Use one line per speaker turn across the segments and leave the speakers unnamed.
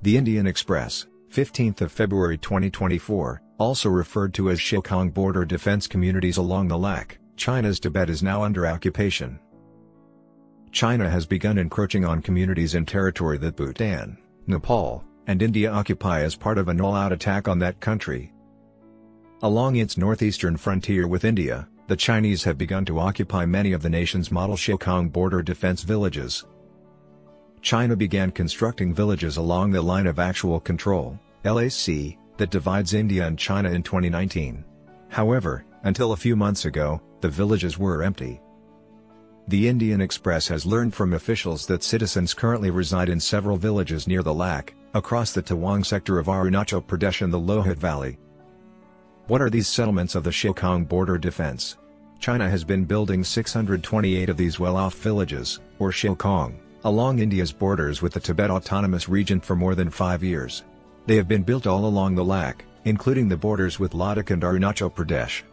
The Indian Express, 15th of February 2024, also referred to as Xiaokang border defense communities along the LAC, China's Tibet is now under occupation. China has begun encroaching on communities in territory that Bhutan, Nepal, and India occupy as part of an all-out attack on that country. Along its northeastern frontier with India, the Chinese have begun to occupy many of the nation's model Xiaokang border defense villages. China began constructing villages along the Line of Actual Control, LAC, that divides India and China in 2019. However, until a few months ago, the villages were empty. The Indian Express has learned from officials that citizens currently reside in several villages near the LAC, across the Tawang sector of Arunachal Pradesh and the Lohit Valley. What are these settlements of the Xiaokang border defense? China has been building 628 of these well-off villages, or Xiaokang, along India's borders with the Tibet Autonomous Region for more than 5 years. They have been built all along the LAC, including the borders with Ladakh and Arunachal Pradesh.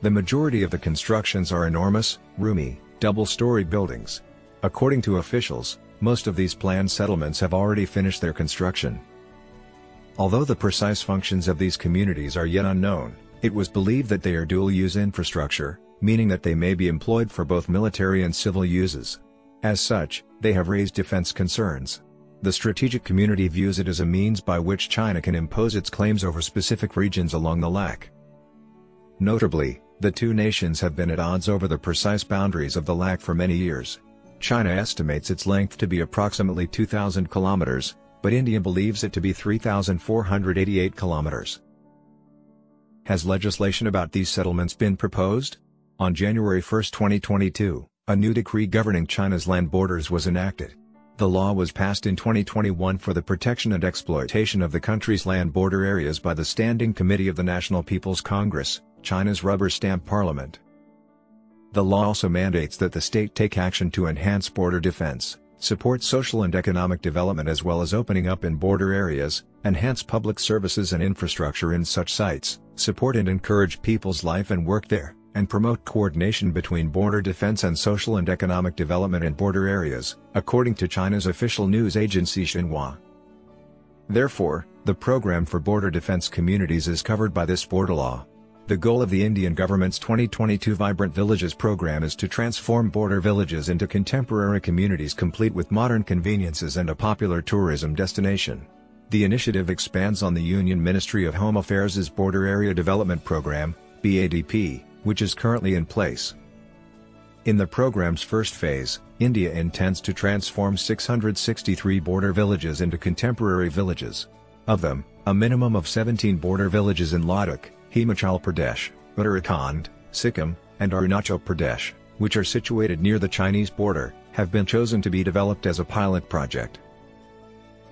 The majority of the constructions are enormous, roomy, double-story buildings. According to officials, most of these planned settlements have already finished their construction. Although the precise functions of these communities are yet unknown, it was believed that they are dual-use infrastructure, meaning that they may be employed for both military and civil uses. As such, they have raised defense concerns. The strategic community views it as a means by which China can impose its claims over specific regions along the LAC. Notably, the two nations have been at odds over the precise boundaries of the LAC for many years. China estimates its length to be approximately 2,000 kilometers, but India believes it to be 3,488 kilometers. Has legislation about these settlements been proposed? On January 1, 2022, a new decree governing China's land borders was enacted. The law was passed in 2021 for the protection and exploitation of the country's land border areas by the Standing Committee of the National People's Congress, China's rubber stamp parliament. The law also mandates that the state take action to enhance border defense, support social and economic development as well as opening up in border areas, enhance public services and infrastructure in such sites, support and encourage people's life and work there, and promote coordination between border defense and social and economic development in border areas, according to China's official news agency Xinhua. Therefore, the program for border defense communities is covered by this border law. The goal of the Indian government's 2022 Vibrant Villages program is to transform border villages into contemporary communities complete with modern conveniences and a popular tourism destination. The initiative expands on the Union Ministry of Home Affairs' Border Area Development Program, BADP, which is currently in place. In the program's first phase, India intends to transform 663 border villages into contemporary villages. Of them, a minimum of 17 border villages in Ladakh, Himachal Pradesh, Uttarakhand, Sikkim, and Arunachal Pradesh, which are situated near the Chinese border, have been chosen to be developed as a pilot project.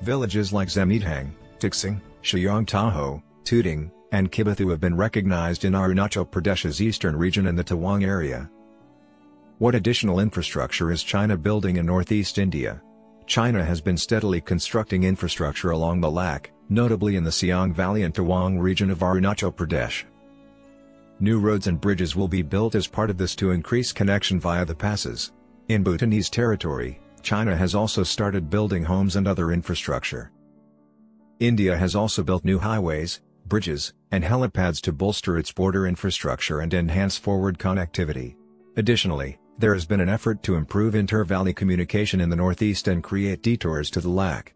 Villages like Zemidhang, Tiksing, Shayong Taho, Tuding, and Kibathu have been recognized in Arunachal Pradesh's eastern region and the Tawang area. What additional infrastructure is China building in northeast India? China has been steadily constructing infrastructure along the LAC, notably in the Xiang Valley and Tawang region of Arunachal Pradesh. New roads and bridges will be built as part of this to increase connection via the passes. In Bhutanese territory, China has also started building homes and other infrastructure. India has also built new highways, bridges, and helipads to bolster its border infrastructure and enhance forward connectivity. Additionally, there has been an effort to improve inter-valley communication in the northeast and create detours to the LAC.